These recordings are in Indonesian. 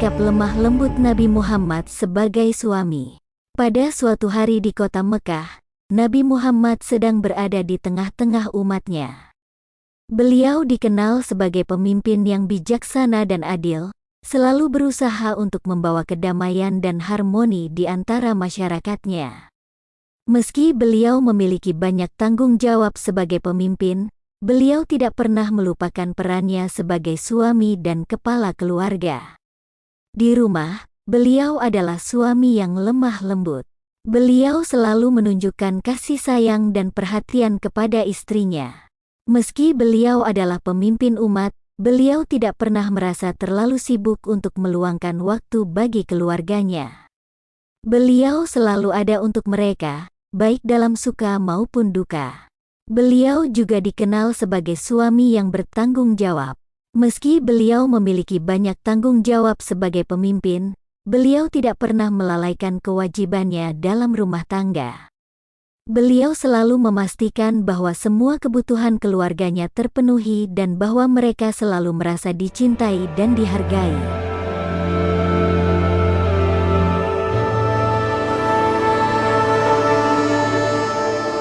sikap lemah lembut Nabi Muhammad sebagai suami. Pada suatu hari di kota Mekah, Nabi Muhammad sedang berada di tengah-tengah umatnya. Beliau dikenal sebagai pemimpin yang bijaksana dan adil, selalu berusaha untuk membawa kedamaian dan harmoni di antara masyarakatnya. Meski beliau memiliki banyak tanggung jawab sebagai pemimpin, beliau tidak pernah melupakan perannya sebagai suami dan kepala keluarga. Di rumah, beliau adalah suami yang lemah lembut. Beliau selalu menunjukkan kasih sayang dan perhatian kepada istrinya. Meski beliau adalah pemimpin umat, beliau tidak pernah merasa terlalu sibuk untuk meluangkan waktu bagi keluarganya. Beliau selalu ada untuk mereka, baik dalam suka maupun duka. Beliau juga dikenal sebagai suami yang bertanggung jawab. Meski beliau memiliki banyak tanggung jawab sebagai pemimpin, beliau tidak pernah melalaikan kewajibannya dalam rumah tangga. Beliau selalu memastikan bahwa semua kebutuhan keluarganya terpenuhi dan bahwa mereka selalu merasa dicintai dan dihargai.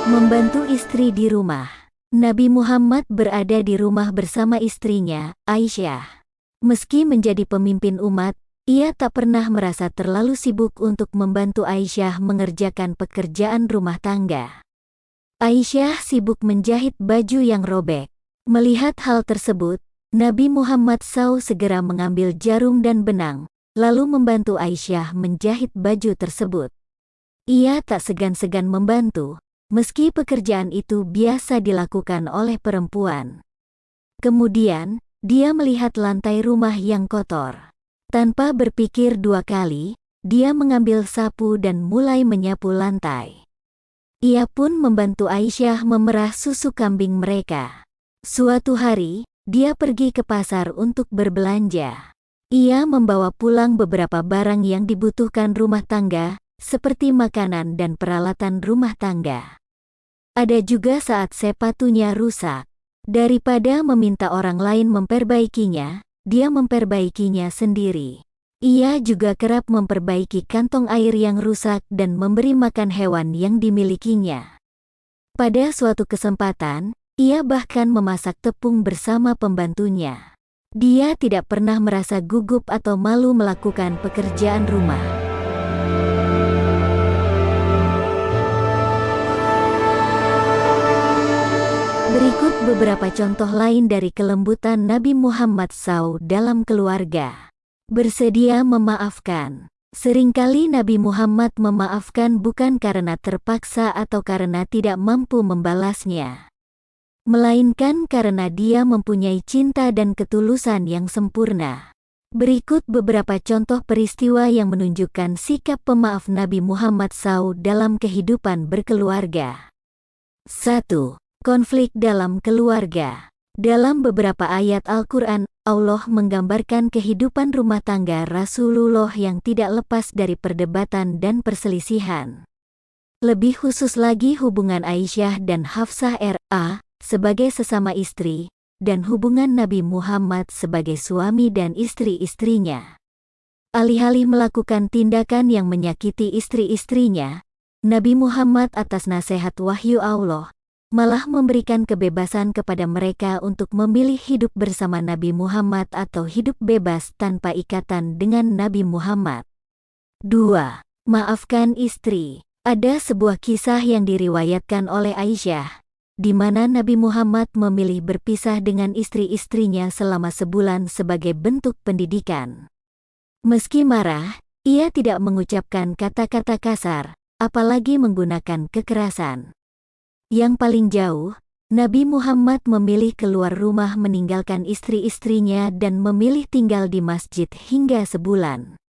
Membantu istri di rumah. Nabi Muhammad berada di rumah bersama istrinya, Aisyah. Meski menjadi pemimpin umat, ia tak pernah merasa terlalu sibuk untuk membantu Aisyah mengerjakan pekerjaan rumah tangga. Aisyah sibuk menjahit baju yang robek. Melihat hal tersebut, Nabi Muhammad SAW segera mengambil jarum dan benang, lalu membantu Aisyah menjahit baju tersebut. Ia tak segan-segan membantu, meski pekerjaan itu biasa dilakukan oleh perempuan. Kemudian, dia melihat lantai rumah yang kotor. Tanpa berpikir dua kali, dia mengambil sapu dan mulai menyapu lantai. Ia pun membantu Aisyah memerah susu kambing mereka. Suatu hari, dia pergi ke pasar untuk berbelanja. Ia membawa pulang beberapa barang yang dibutuhkan rumah tangga, seperti makanan dan peralatan rumah tangga. Ada juga saat sepatunya rusak. Daripada meminta orang lain memperbaikinya, dia memperbaikinya sendiri. Ia juga kerap memperbaiki kantong air yang rusak dan memberi makan hewan yang dimilikinya. Pada suatu kesempatan, ia bahkan memasak tepung bersama pembantunya. Dia tidak pernah merasa gugup atau malu melakukan pekerjaan rumah. Berikut beberapa contoh lain dari kelembutan Nabi Muhammad SAW dalam keluarga. Bersedia memaafkan. Seringkali Nabi Muhammad memaafkan bukan karena terpaksa atau karena tidak mampu membalasnya, melainkan karena dia mempunyai cinta dan ketulusan yang sempurna. Berikut beberapa contoh peristiwa yang menunjukkan sikap pemaaf Nabi Muhammad SAW dalam kehidupan berkeluarga. 1. Konflik dalam keluarga. Dalam beberapa ayat Al-Quran, Allah menggambarkan kehidupan rumah tangga Rasulullah yang tidak lepas dari perdebatan dan perselisihan. Lebih khusus lagi hubungan Aisyah dan Hafsah R.A. sebagai sesama istri, dan hubungan Nabi Muhammad sebagai suami dan istri-istrinya. Alih-alih melakukan tindakan yang menyakiti istri-istrinya, Nabi Muhammad atas nasihat wahyu Allah malah memberikan kebebasan kepada mereka untuk memilih hidup bersama Nabi Muhammad atau hidup bebas tanpa ikatan dengan Nabi Muhammad. 2. Maafkan istri. Ada sebuah kisah yang diriwayatkan oleh Aisyah, di mana Nabi Muhammad memilih berpisah dengan istri-istrinya selama sebulan sebagai bentuk pendidikan. Meski marah, ia tidak mengucapkan kata-kata kasar, apalagi menggunakan kekerasan. Yang paling jauh, Nabi Muhammad memilih keluar rumah meninggalkan istri-istrinya dan memilih tinggal di masjid hingga sebulan.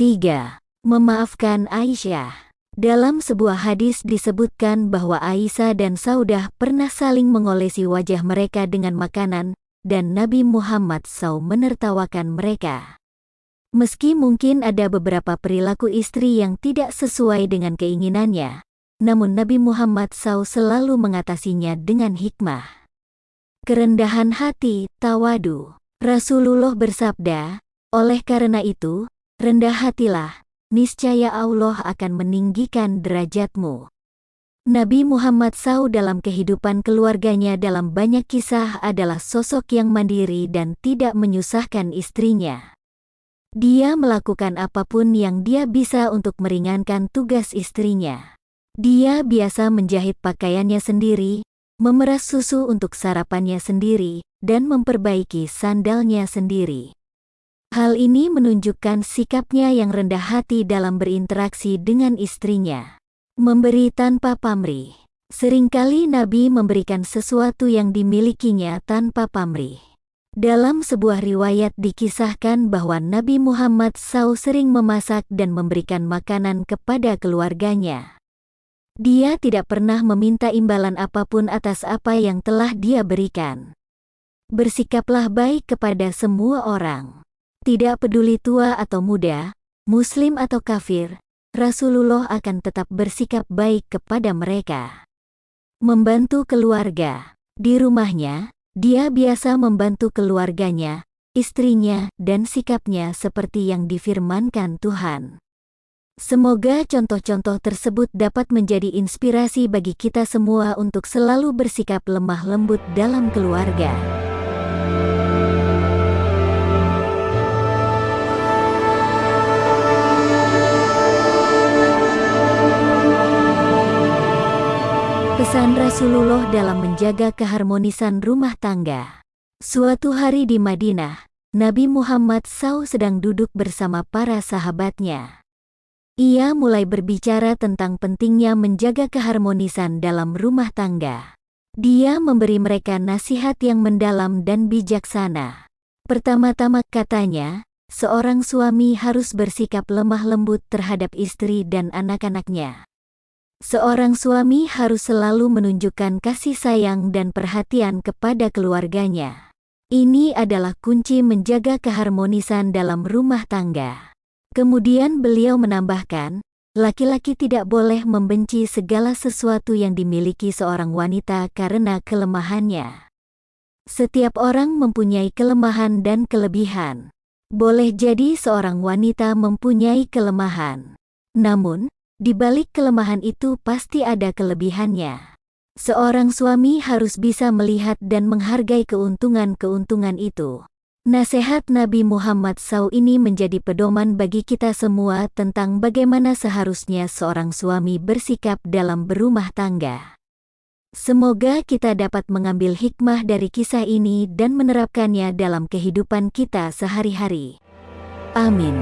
3. Memaafkan Aisyah. Dalam sebuah hadis disebutkan bahwa Aisyah dan Saudah pernah saling mengolesi wajah mereka dengan makanan, dan Nabi Muhammad SAW menertawakan mereka. Meski mungkin ada beberapa perilaku istri yang tidak sesuai dengan keinginannya, namun Nabi Muhammad SAW selalu mengatasinya dengan hikmah. Kerendahan hati, tawadu. Rasulullah bersabda, Oleh karena itu, rendah hatilah, niscaya Allah akan meninggikan derajatmu. Nabi Muhammad SAW dalam kehidupan keluarganya dalam banyak kisah adalah sosok yang mandiri dan tidak menyusahkan istrinya. Dia melakukan apapun yang dia bisa untuk meringankan tugas istrinya. Dia biasa menjahit pakaiannya sendiri, memeras susu untuk sarapannya sendiri, dan memperbaiki sandalnya sendiri. Hal ini menunjukkan sikapnya yang rendah hati dalam berinteraksi dengan istrinya. Memberi tanpa pamrih. Seringkali Nabi memberikan sesuatu yang dimilikinya tanpa pamrih. Dalam sebuah riwayat dikisahkan bahwa Nabi Muhammad SAW sering memasak dan memberikan makanan kepada keluarganya. Dia tidak pernah meminta imbalan apapun atas apa yang telah dia berikan. Bersikaplah baik kepada semua orang. Tidak peduli tua atau muda, muslim atau kafir, Rasulullah akan tetap bersikap baik kepada mereka. Membantu keluarga. Di rumahnya, dia biasa membantu keluarganya, istrinya, dan sikapnya seperti yang difirmankan Tuhan. Semoga contoh-contoh tersebut dapat menjadi inspirasi bagi kita semua untuk selalu bersikap lemah lembut dalam keluarga. Pesan Rasulullah dalam menjaga keharmonisan rumah tangga. Suatu hari di Madinah, Nabi Muhammad SAW sedang duduk bersama para sahabatnya. Ia mulai berbicara tentang pentingnya menjaga keharmonisan dalam rumah tangga. Dia memberi mereka nasihat yang mendalam dan bijaksana. Pertama-tama katanya, seorang suami harus bersikap lemah lembut terhadap istri dan anak-anaknya. Seorang suami harus selalu menunjukkan kasih sayang dan perhatian kepada keluarganya. Ini adalah kunci menjaga keharmonisan dalam rumah tangga. Kemudian beliau menambahkan, laki-laki tidak boleh membenci segala sesuatu yang dimiliki seorang wanita karena kelemahannya. Setiap orang mempunyai kelemahan dan kelebihan. Boleh jadi seorang wanita mempunyai kelemahan. Namun, di balik kelemahan itu pasti ada kelebihannya. Seorang suami harus bisa melihat dan menghargai keuntungan-keuntungan itu. Nasihat Nabi Muhammad SAW ini menjadi pedoman bagi kita semua tentang bagaimana seharusnya seorang suami bersikap dalam berumah tangga. Semoga kita dapat mengambil hikmah dari kisah ini dan menerapkannya dalam kehidupan kita sehari-hari. Amin.